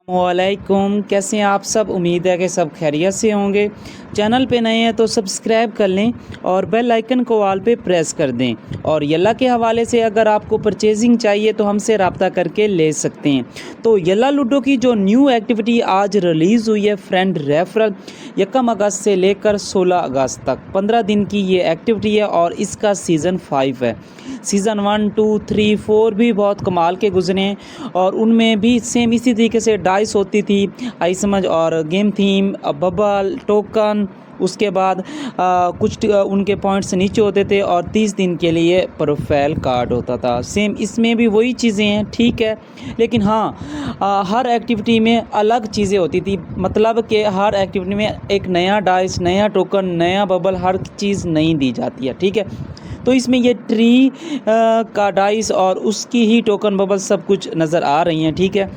वालेकुम, कैसे हैं आप सब। उम्मीद है कि सब खैरियत से होंगे। चैनल पे नए हैं तो सब्सक्राइब कर लें और बेल आइकन को ऑल पे प्रेस कर दें। और यल्ला के हवाले से अगर आपको परचेजिंग चाहिए तो हमसे रब्ता करके ले सकते हैं। तो यल्ला लूडो की जो न्यू एक्टिविटी आज रिलीज़ हुई है फ्रेंड रेफरल, 1 अगस्त से लेकर 16 अगस्त तक 15 दिन की ये एक्टिविटी है और इसका सीज़न 5 है। सीज़न 1, 2, 3, 4 भी बहुत कमाल के गुजरे हैं और उनमें भी सेम इसी तरीके से डाइस होती थी, आई समझ, और गेम थीम, बबल टोकन, उसके बाद उनके पॉइंट्स नीचे होते थे और 30 दिन के लिए प्रोफाइल कार्ड होता था। सेम इसमें भी वही चीज़ें हैं, ठीक है। लेकिन हाँ, हर एक्टिविटी में अलग चीज़ें होती थी, मतलब कि हर एक्टिविटी में एक नया डाइस, नया टोकन, नया बबल, हर चीज़ नई दी जाती है, ठीक है। तो इसमें ये ट्री का डाइस और उसकी ही टोकन बबल सब कुछ नज़र आ रही हैं, ठीक है।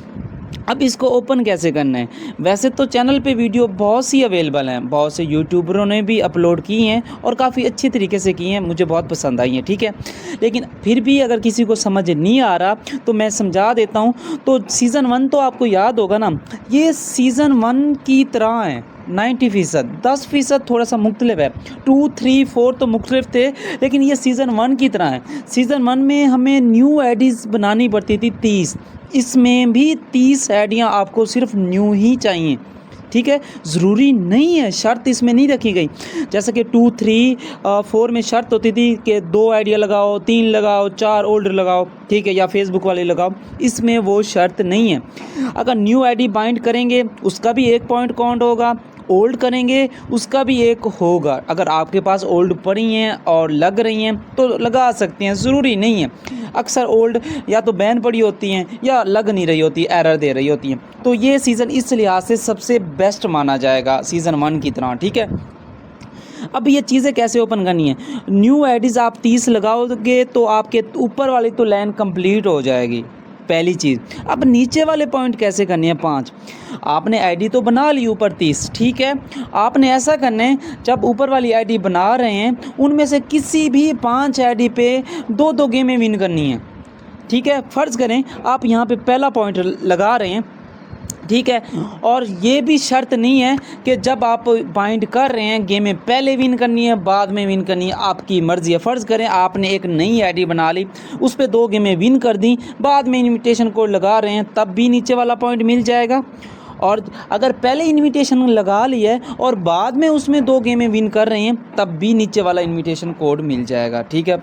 अब इसको ओपन कैसे करना है। वैसे तो चैनल पे वीडियो बहुत सी अवेलेबल हैं, बहुत से यूट्यूबरों ने भी अपलोड की हैं और काफ़ी अच्छी तरीके से की हैं, मुझे बहुत पसंद आई हैं, ठीक है। लेकिन फिर भी अगर किसी को समझ नहीं आ रहा तो मैं समझा देता हूँ। तो सीज़न 1 तो आपको याद होगा ना, ये सीज़न 1 की तरह है। 90%, 10% थोड़ा सा मुख्तलिफ है। 2, 3, 4 तो मुख्तलिफ थे, लेकिन ये सीज़न 1 की तरह है। सीज़न 1 में हमें न्यू आईडीज़ बनानी पड़ती थी 30, इसमें भी 30 आइडियाँ आपको सिर्फ न्यू ही चाहिए, ठीक है। ज़रूरी नहीं है, शर्त इसमें नहीं रखी गई। जैसे कि 2, 3, 4 में शर्त होती थी कि 2 आइडिया लगाओ, 3 लगाओ, 4 ओल्ड लगाओ, ठीक है, या फेसबुक वाले लगाओ। इसमें वो शर्त नहीं है। अगर न्यू आईडी बाइंड करेंगे उसका भी 1 पॉइंट काउंट होगा, ओल्ड करेंगे उसका भी 1 होगा। अगर आपके पास ओल्ड पड़ी हैं और लग रही हैं तो लगा सकते हैं, ज़रूरी नहीं है। अक्सर ओल्ड या तो बैन पड़ी होती हैं या लग नहीं रही होती, एरर दे रही होती हैं। तो ये सीज़न इस लिहाज से सबसे बेस्ट माना जाएगा सीज़न 1 की तरह, ठीक है। अब ये चीज़ें कैसे ओपन करनी है। न्यू आईडीज़ आप 30 लगाओगे तो आपके ऊपर वाली तो लाइन कंप्लीट हो जाएगी, पहली चीज़। अब नीचे वाले पॉइंट कैसे करने हैं 5। आपने आईडी तो बना ली ऊपर 30, ठीक है। आपने ऐसा करना है, जब ऊपर वाली आईडी बना रहे हैं उनमें से किसी भी 5 आईडी पे 2-2 गेमें विन करनी है, ठीक है। फ़र्ज़ करें आप यहाँ पे पहला पॉइंट लगा रहे हैं, ठीक है। और ये भी शर्त नहीं है कि जब आप बाइंड कर रहे हैं गेम में पहले विन करनी है बाद में विन करनी है, आपकी मर्ज़ी है। फ़र्ज़ करें आपने एक नई आईडी बना ली, उस पर 2 गेमें विन कर दी, बाद में इनविटेशन कोड लगा रहे हैं तब भी नीचे वाला पॉइंट मिल जाएगा। और अगर पहले इनविटेशन लगा लिया है और बाद में उसमें 2 गेमें विन कर रहे हैं तब भी नीचे वाला इनविटेशन कोड मिल जाएगा, ठीक है।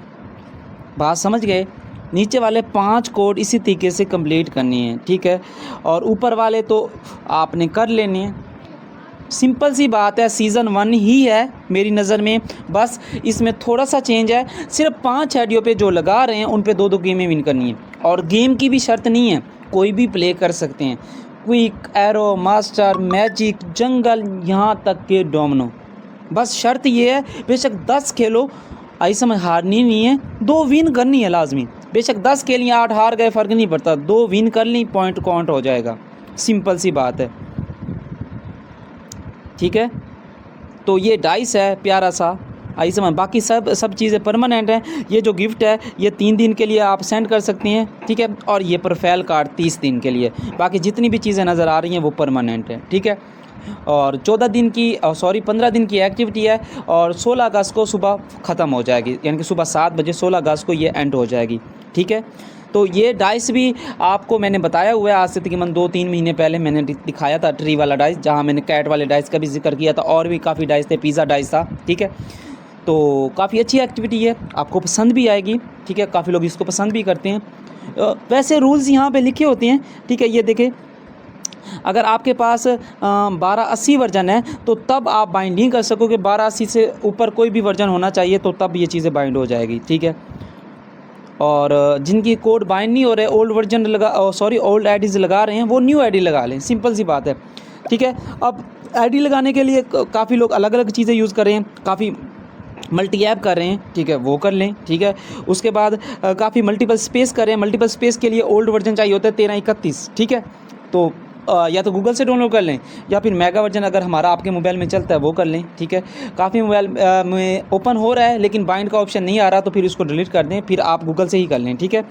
बात समझ गए। नीचे वाले 5 कोड इसी तरीके से कंप्लीट करनी है, ठीक है। और ऊपर वाले तो आपने कर लेने हैं। सिंपल सी बात है, सीज़न 1 ही है मेरी नज़र में, बस इसमें थोड़ा सा चेंज है। सिर्फ 5 आईडियों पे जो लगा रहे हैं उन पे 2-2 गेमें विन करनी है। और गेम की भी शर्त नहीं है, कोई भी प्ले कर सकते हैं। क्विक, एरो, मास्टर, मैजिक, जंगल, यहाँ तक के डोमिनो। बस शर्त ये है, बेशक 10 खेलो, आई समझ, हारनी नहीं है, 2 विन करनी है लाजमी। बेशक 10 के लिए 8 हार गए फ़र्क नहीं पड़ता, 2 विन कर ली, पॉइंट काउंट हो जाएगा। सिंपल सी बात है, ठीक है। तो ये डाइस है प्यारा सा, आई समझ। बाकी सब चीज़ें परमानेंट हैं। ये जो गिफ्ट है ये 3 दिन के लिए आप सेंड कर सकती हैं, ठीक है। और ये प्रोफाइल कार्ड 30 दिन के लिए। बाकी जितनी भी चीज़ें नज़र आ रही हैं वो परमानेंट है, ठीक है। और 15 दिन की एक्टिविटी है और 16 अगस्त को सुबह ख़त्म हो जाएगी, यानी कि सुबह 7 बजे 16 अगस्त को ये एंड हो जाएगी, ठीक है। तो ये डाइस भी आपको मैंने बताया हुआ है, आज से तकरीबन 2-3 महीने पहले मैंने दिखाया था ट्री वाला डाइस, जहाँ मैंने कैट वाले डाइस का भी जिक्र किया था, और भी काफ़ी डाइस थे, पिज़्ज़ा डाइस था, ठीक है। तो काफ़ी अच्छी एक्टिविटी है, आपको पसंद भी आएगी, ठीक है। काफ़ी लोग इसको पसंद भी करते हैं। वैसे रूल्स यहाँ पे लिखे होते हैं, ठीक है। ये देखें, अगर आपके पास 1280 वर्जन है तो तब आप बाइंड नहीं कर सकोगे, 1280 से ऊपर कोई भी वर्जन होना चाहिए तो तब ये चीज़ें बाइंड हो जाएगी, ठीक है। और जिनकी कोड बाइंड नहीं हो रहे, ओल्ड वर्जन ओल्ड आईडीज़ लगा रहे हैं, वो न्यू आईडी लगा लें, सिंपल सी बात है, ठीक है। अब आईडी लगाने के लिए काफ़ी लोग अलग अलग चीज़ें यूज़ कर रहे हैं, काफ़ी मल्टी ऐप कर रहे हैं, ठीक है, वो कर लें, ठीक है। उसके बाद काफ़ी मल्टीपल स्पेस कर रहे हैं, मल्टीपल स्पेस के लिए ओल्ड वर्जन चाहिए होता है 1331, ठीक है। तो या तो गूगल से डाउनलोड कर लें या फिर मेगा वर्जन अगर हमारा आपके मोबाइल में चलता है वो कर लें, ठीक है। काफ़ी मोबाइल में ओपन हो रहा है लेकिन बाइंड का ऑप्शन नहीं आ रहा, तो फिर इसको डिलीट कर दें, फिर आप गूगल से ही कर लें, ठीक है।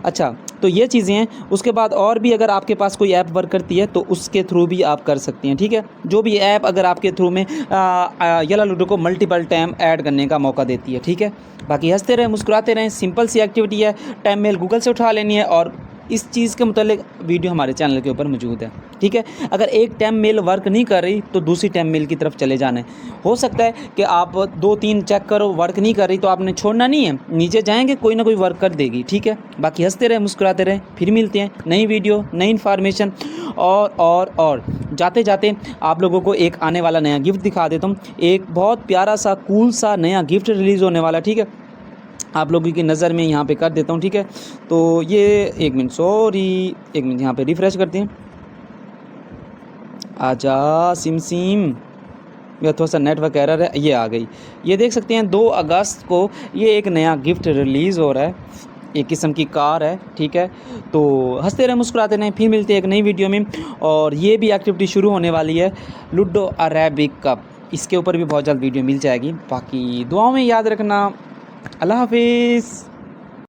अच्छा, तो ये चीज़ें हैं। उसके बाद और भी अगर आपके पास कोई ऐप वर्क करती है तो उसके थ्रू भी आप कर सकती हैं, ठीक है। जो भी ऐप अगर आपके थ्रू में येलो लूडो को मल्टीपल टाइम ऐड करने का मौका देती है, ठीक है। बाकी हंसते रहें, मुस्कुराते रहें, सिंपल सी एक्टिविटी है। टाइम मेल गूगल से उठा लेनी है और इस चीज़ के मुतालिक वीडियो हमारे चैनल के ऊपर मौजूद है, ठीक है। अगर एक टाइम मेल वर्क नहीं कर रही तो दूसरी टाइम मेल की तरफ चले जाना है। हो सकता है कि आप 2-3 चेक करो, वर्क नहीं कर रही तो आपने छोड़ना नहीं है, नीचे जाएंगे, कोई ना कोई वर्क कर देगी, ठीक है। बाकी हंसते रहें, मुस्कुराते रहें, फिर मिलते हैं नई वीडियो, नई इन्फॉर्मेशन। और जाते जाते आप लोगों को एक आने वाला नया गिफ्ट दिखा देता हूँ। एक बहुत प्यारा सा कूल सा नया गिफ्ट रिलीज़ होने वाला, ठीक है। आप लोगों की नज़र में यहाँ पे कर देता हूँ, ठीक है। तो ये एक मिनट यहाँ पे रिफ़्रेश करते हैं। आजा सिम या थोड़ा सा नेटवर्क एरर है, ये आ गई। ये देख सकते हैं 2 अगस्त को ये एक नया गिफ्ट रिलीज़ हो रहा है, एक किस्म की कार है, ठीक है। तो हंसते रहें, मुस्कुराते रहें, फिर मिलते हैं एक नई वीडियो में। और ये भी एक्टिविटी शुरू होने वाली है, लूडो अरेबिक कप, इसके ऊपर भी बहुत जल्द वीडियो मिल जाएगी। बाकी दुआओं में याद रखना। अल्लाह हाफिज़।